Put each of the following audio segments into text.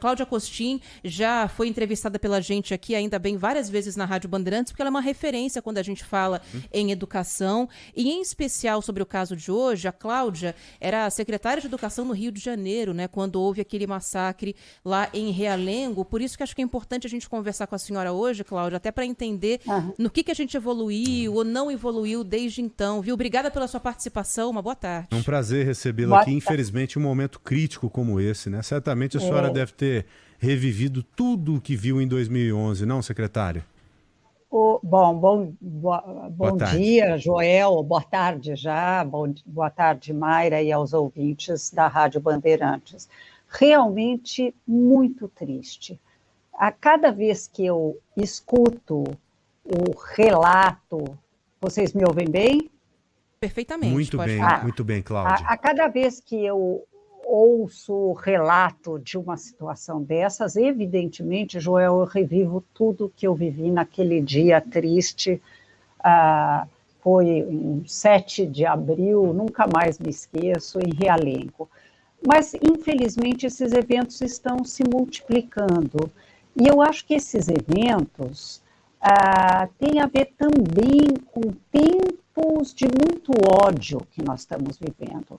Cláudia Costin já foi entrevistada pela gente aqui, ainda bem, várias vezes na Rádio Bandeirantes, porque ela é uma referência quando a gente fala em educação, e em especial sobre o caso de hoje. A Cláudia era a secretária de Educação no Rio de Janeiro, né, quando houve aquele massacre lá em Realengo. Por isso que acho que é importante a gente conversar com a senhora hoje, Cláudia, até para entender no que a gente evoluiu ou não evoluiu desde então, viu? Obrigada pela sua participação, uma boa tarde. É um prazer recebê-la aqui, infelizmente um momento crítico como esse, né? Certamente a senhora deve ter revivido tudo o que viu em 2011, não, secretária? Bom dia, Joel. Boa tarde já. Boa tarde, Mayra, e aos ouvintes da Rádio Bandeirantes. Realmente muito triste. A cada vez que eu escuto o relato, vocês me ouvem bem? Perfeitamente. Muito bem, Cláudia. A cada vez que eu ouço o relato de uma situação dessas, evidentemente, Joel, eu revivo tudo que eu vivi naquele dia triste. Foi em 7 de abril, nunca mais me esqueço, em Realengo. Mas, infelizmente, esses eventos estão se multiplicando. E eu acho que esses eventos têm a ver também com tempos de muito ódio que nós estamos vivendo.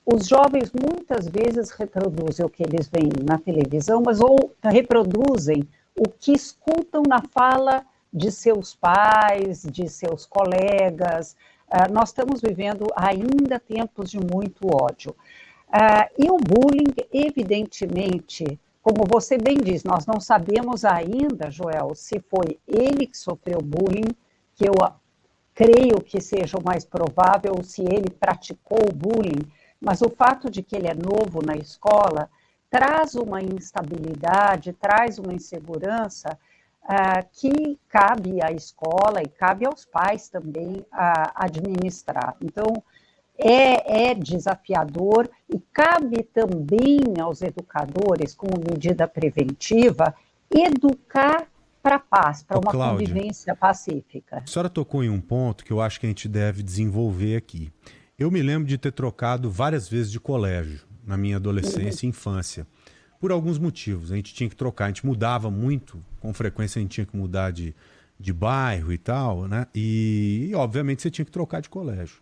Os jovens muitas vezes reproduzem o que eles veem na televisão, mas ou reproduzem o que escutam na fala de seus pais, de seus colegas. Nós estamos vivendo ainda tempos de muito ódio. E o bullying, evidentemente, como você bem diz, nós não sabemos ainda, Joel, se foi ele que sofreu bullying, que eu creio que seja o mais provável, se ele praticou o bullying, mas o fato de que ele é novo na escola traz uma instabilidade, traz uma insegurança que cabe à escola e cabe aos pais também administrar. Então, é desafiador e cabe também aos educadores, como medida preventiva, educar para a paz, para uma Cláudia, convivência pacífica. A senhora tocou em um ponto que eu acho que a gente deve desenvolver aqui. Eu me lembro de ter trocado várias vezes de colégio na minha adolescência e infância, por alguns motivos. A gente tinha que trocar, a gente mudava muito, com frequência a gente tinha que mudar de bairro e tal, né? E obviamente você tinha que trocar de colégio.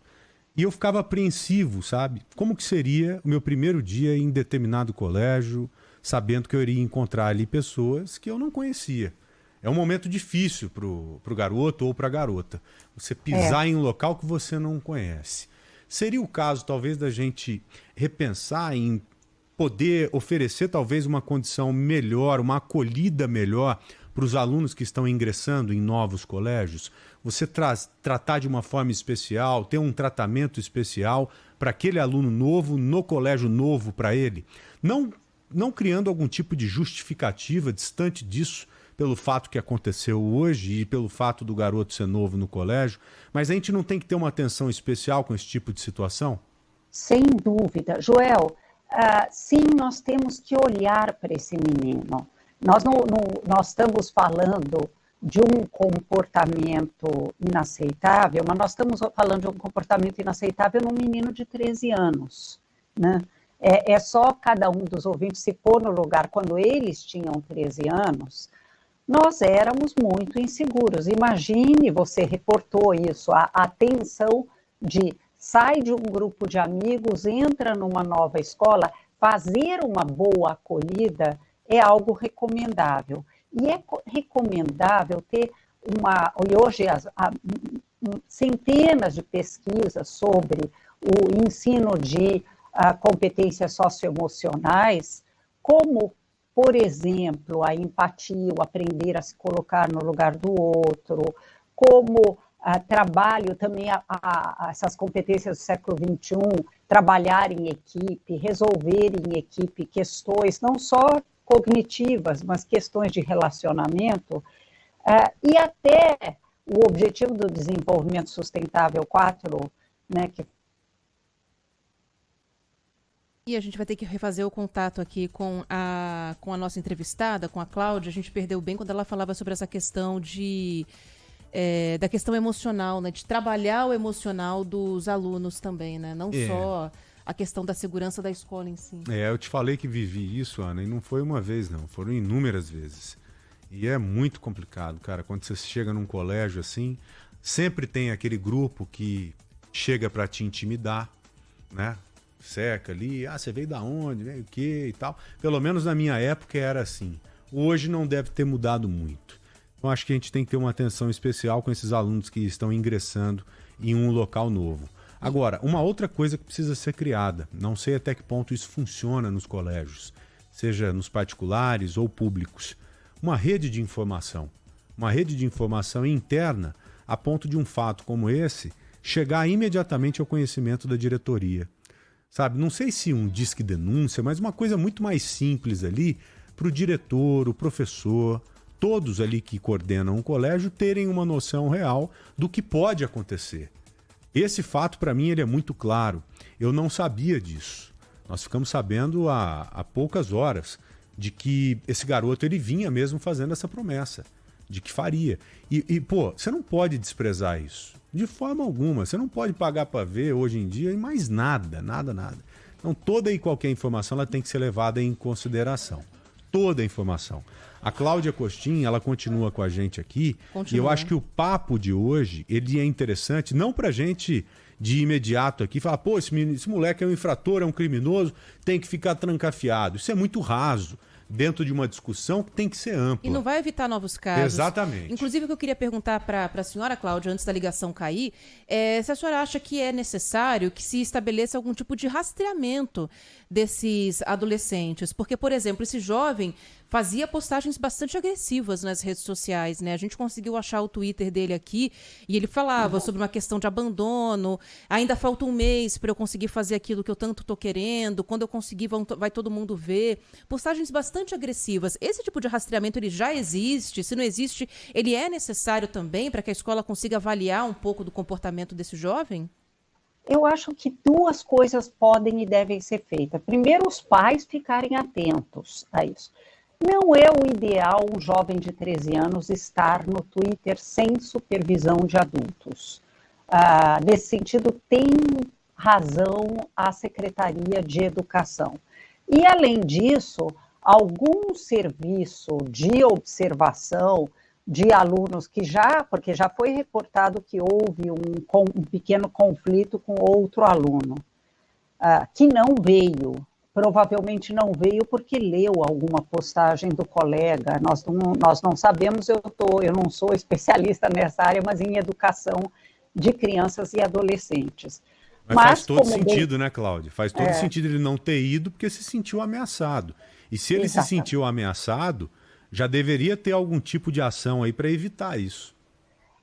E eu ficava apreensivo, sabe? Como que seria o meu primeiro dia em determinado colégio, sabendo que eu iria encontrar ali pessoas que eu não conhecia. É um momento difícil pro garoto ou para a garota. Você pisar em um local que você não conhece. Seria o caso, talvez, da gente repensar em poder oferecer, talvez, uma condição melhor, uma acolhida melhor para os alunos que estão ingressando em novos colégios? Você tratar de uma forma especial, ter um tratamento especial para aquele aluno novo, no colégio novo para ele? Não criando algum tipo de justificativa distante disso, pelo fato que aconteceu hoje e pelo fato do garoto ser novo no colégio, mas a gente não tem que ter uma atenção especial com esse tipo de situação? Sem dúvida. Joel, sim, nós temos que olhar para esse menino. Nós estamos falando de um comportamento inaceitável, mas nós estamos falando de um comportamento inaceitável num menino de 13 anos, né? É só cada um dos ouvintes se pôr no lugar quando eles tinham 13 anos. Nós éramos muito inseguros. Imagine, você reportou isso, a tensão de sai de um grupo de amigos, entra numa nova escola, fazer uma boa acolhida é algo recomendável. E é recomendável ter e hoje centenas de pesquisas sobre o ensino de competências socioemocionais, como, por exemplo, a empatia, o aprender a se colocar no lugar do outro, como trabalho também essas competências do século XXI, trabalhar em equipe, resolver em equipe questões, não só cognitivas, mas questões de relacionamento, e até o Objetivo do Desenvolvimento Sustentável 4, né, que E a gente vai ter que refazer o contato aqui com a nossa entrevistada, com a Cláudia. A gente perdeu bem quando ela falava sobre essa questão da questão emocional, né? De trabalhar o emocional dos alunos também, né? Não só a questão da segurança da escola em si. Eu te falei que vivi isso, Ana, e não foi uma vez, não. Foram inúmeras vezes. E é muito complicado, cara. Quando você chega num colégio assim, sempre tem aquele grupo que chega para te intimidar, né? Seca ali, você veio da onde, veio o quê e tal. Pelo menos na minha época era assim. Hoje não deve ter mudado muito. Então acho que a gente tem que ter uma atenção especial com esses alunos que estão ingressando em um local novo. Agora, uma outra coisa que precisa ser criada, não sei até que ponto isso funciona nos colégios, seja nos particulares ou públicos, uma rede de informação interna a ponto de um fato como esse chegar imediatamente ao conhecimento da diretoria. Sabe, não sei se um disque denúncia, mas uma coisa muito mais simples ali para o diretor, o professor, todos ali que coordenam um colégio terem uma noção real do que pode acontecer. Esse fato, para mim, ele é muito claro. Eu não sabia disso. Nós ficamos sabendo há poucas horas de que esse garoto ele vinha mesmo fazendo essa promessa, de que faria. Pô, você não pode desprezar isso. De forma alguma. Você não pode pagar para ver hoje em dia e mais nada. Então, toda e qualquer informação ela tem que ser levada em consideração. Toda a informação. A Cláudia Costin, ela continua com a gente aqui. E eu acho que o papo de hoje, ele é interessante, não pra gente de imediato aqui falar, pô, esse moleque é um infrator, é um criminoso, tem que ficar trancafiado. Isso é muito raso dentro de uma discussão que tem que ser ampla. E não vai evitar novos casos. Exatamente. Inclusive, o que eu queria perguntar para a senhora, Cláudia, antes da ligação cair, se a senhora acha que é necessário que se estabeleça algum tipo de rastreamento desses adolescentes. Porque, por exemplo, esse jovem fazia postagens bastante agressivas nas redes sociais, né? A gente conseguiu achar o Twitter dele aqui e ele falava sobre uma questão de abandono. Ainda falta um mês para eu conseguir fazer aquilo que eu tanto tô querendo. Quando eu conseguir, vai todo mundo ver. Postagens bastante agressivas. Esse tipo de rastreamento, ele já existe? Se não existe, ele é necessário também para que a escola consiga avaliar um pouco do comportamento desse jovem? Eu acho que duas coisas podem e devem ser feitas. Primeiro, os pais ficarem atentos a isso. Não é o ideal um jovem de 13 anos estar no Twitter sem supervisão de adultos. Nesse sentido, tem razão a Secretaria de Educação. E, além disso, algum serviço de observação de alunos porque já foi reportado que houve um pequeno conflito com outro aluno, que não veio. Provavelmente não veio porque leu alguma postagem do colega. Nós não sabemos, eu não sou especialista nessa área, mas em educação de crianças e adolescentes. Mas faz todo sentido, né, Cláudia? Faz todo sentido ele não ter ido porque se sentiu ameaçado. E se ele Exatamente. Se sentiu ameaçado, já deveria ter algum tipo de ação aí para evitar isso.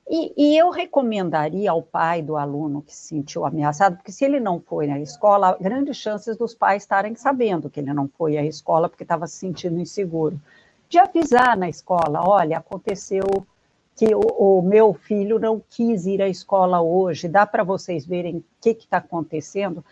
E eu recomendaria ao pai do aluno que se sentiu ameaçado, porque se ele não foi na escola, há grandes chances dos pais estarem sabendo que ele não foi à escola porque estava se sentindo inseguro, de avisar na escola, olha, aconteceu que o meu filho não quis ir à escola hoje, dá para vocês verem o que está acontecendo?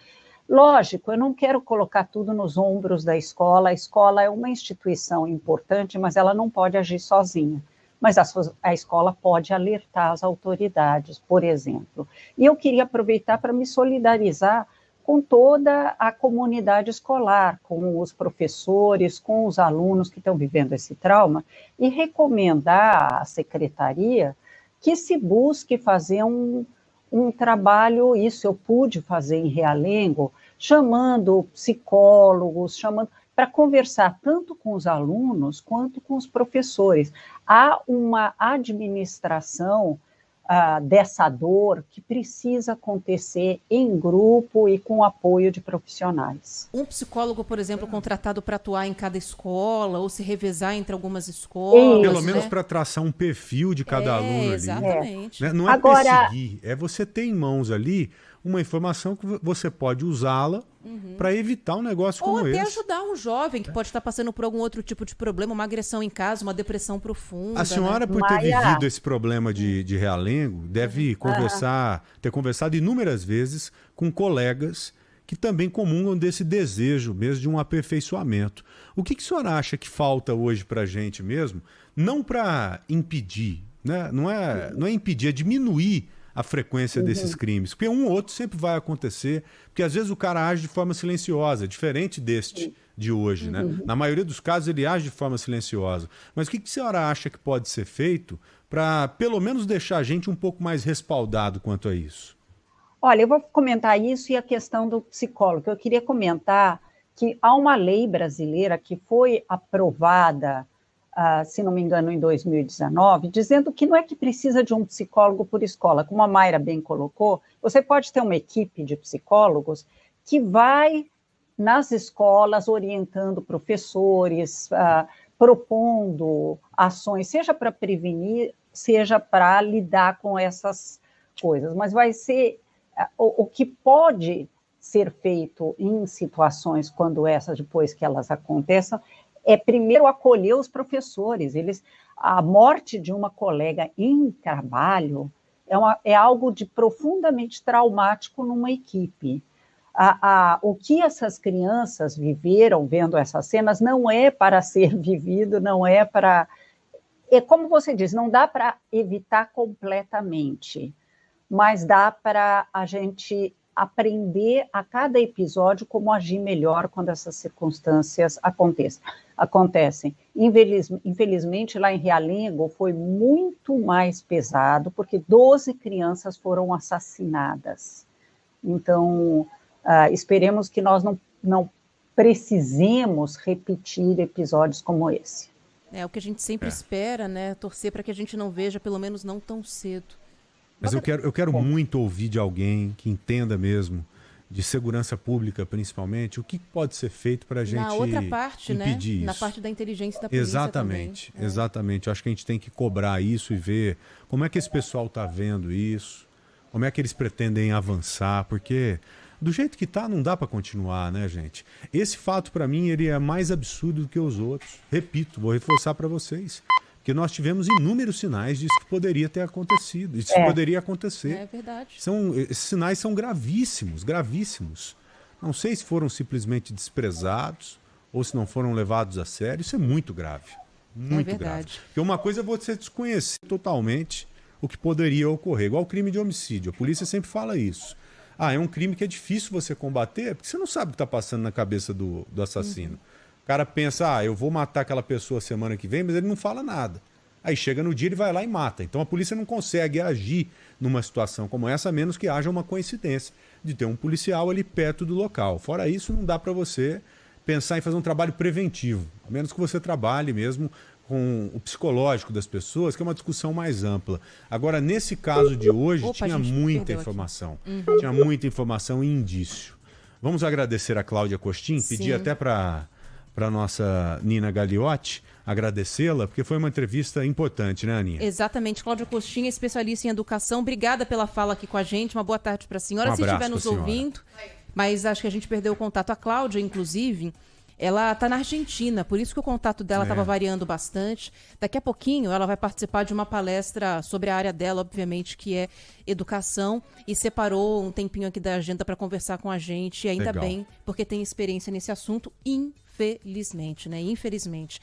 Lógico, eu não quero colocar tudo nos ombros da escola, a escola é uma instituição importante, mas ela não pode agir sozinha. Mas a escola pode alertar as autoridades, por exemplo. E eu queria aproveitar para me solidarizar com toda a comunidade escolar, com os professores, com os alunos que estão vivendo esse trauma, e recomendar à secretaria que se busque fazer um trabalho, isso eu pude fazer em Realengo, chamando psicólogos, para conversar tanto com os alunos quanto com os professores. Há uma administração dessa dor que precisa acontecer em grupo e com apoio de profissionais. Um psicólogo, por exemplo, contratado para atuar em cada escola ou se revezar entre algumas escolas. Pelo menos para traçar um perfil de cada aluno ali. Exatamente. Não é perseguir, é você ter em mãos ali uma informação que você pode usá-la para evitar um negócio como esse. Ou até ajudar um jovem que pode estar passando por algum outro tipo de problema, uma agressão em casa, uma depressão profunda. A senhora, por ter vivido esse problema de Realengo, deve ter conversado inúmeras vezes com colegas que também comungam desse desejo mesmo de um aperfeiçoamento. O que a senhora acha que falta hoje para a gente mesmo? Não para impedir, né? Não é impedir, é diminuir a frequência desses crimes. Porque um ou outro sempre vai acontecer, porque às vezes o cara age de forma silenciosa, diferente deste de hoje, né? Na maioria dos casos ele age de forma silenciosa. Mas o que a senhora acha que pode ser feito para pelo menos deixar a gente um pouco mais respaldado quanto a isso? Olha, eu vou comentar isso e a questão do psicólogo. Eu queria comentar que há uma lei brasileira que foi aprovada, se não me engano, em 2019, dizendo que não é que precisa de um psicólogo por escola. Como a Mayra bem colocou, você pode ter uma equipe de psicólogos que vai nas escolas orientando professores, propondo ações, seja para prevenir, seja para lidar com essas coisas. Mas vai ser o que pode ser feito em situações quando essas, depois que elas aconteçam, é primeiro acolher os professores. A morte de uma colega em trabalho é algo de profundamente traumático numa equipe. O que essas crianças viveram vendo essas cenas não é para ser vivido, não é para... É como você diz, não dá para evitar completamente, mas dá para a gente aprender a cada episódio como agir melhor quando essas circunstâncias acontecem. Infelizmente, lá em Realengo foi muito mais pesado, porque 12 crianças foram assassinadas. Então, esperemos que nós não precisemos repetir episódios como esse. É o que a gente sempre espera, né? Torcer para que a gente não veja, pelo menos não tão cedo. Mas eu quero muito ouvir de alguém que entenda mesmo, de segurança pública principalmente, o que pode ser feito para a gente na outra parte, impedir isso. Na parte da inteligência da polícia Exatamente, também. exatamente. Eu acho que a gente tem que cobrar isso e ver como é que esse pessoal está vendo isso, como é que eles pretendem avançar, porque do jeito que está não dá para continuar, né, gente? Esse fato, para mim, ele é mais absurdo do que os outros. Repito, vou reforçar para vocês. Porque nós tivemos inúmeros sinais disso que poderia ter acontecido, isso poderia acontecer. É verdade. Esses sinais são gravíssimos, gravíssimos. Não sei se foram simplesmente desprezados ou se não foram levados a sério. Isso é muito grave, muito grave. Porque uma coisa é você desconhecer totalmente o que poderia ocorrer, igual o crime de homicídio. A polícia sempre fala isso. É um crime que é difícil você combater, porque você não sabe o que está passando na cabeça do assassino. O cara pensa, eu vou matar aquela pessoa semana que vem, mas ele não fala nada. Aí chega no dia, ele vai lá e mata. Então a polícia não consegue agir numa situação como essa, a menos que haja uma coincidência de ter um policial ali perto do local. Fora isso, não dá para você pensar em fazer um trabalho preventivo, a menos que você trabalhe mesmo com o psicológico das pessoas, que é uma discussão mais ampla. Agora, nesse caso de hoje, tinha muita informação. Tinha muita informação e indício. Vamos agradecer a Cláudia Costin, pedir até para a nossa Nina Gagliotti, agradecê-la, porque foi uma entrevista importante, né, Aninha? Exatamente. Cláudia Costin, especialista em educação. Obrigada pela fala aqui com a gente. Uma boa tarde para a senhora, se estiver nos ouvindo. Mas acho que a gente perdeu o contato. A Cláudia, inclusive, ela está na Argentina, por isso que o contato dela estava variando bastante. Daqui a pouquinho ela vai participar de uma palestra sobre a área dela, obviamente, que é educação, e separou um tempinho aqui da agenda para conversar com a gente, e ainda bem, porque tem experiência nesse assunto, infelizmente, né? Infelizmente.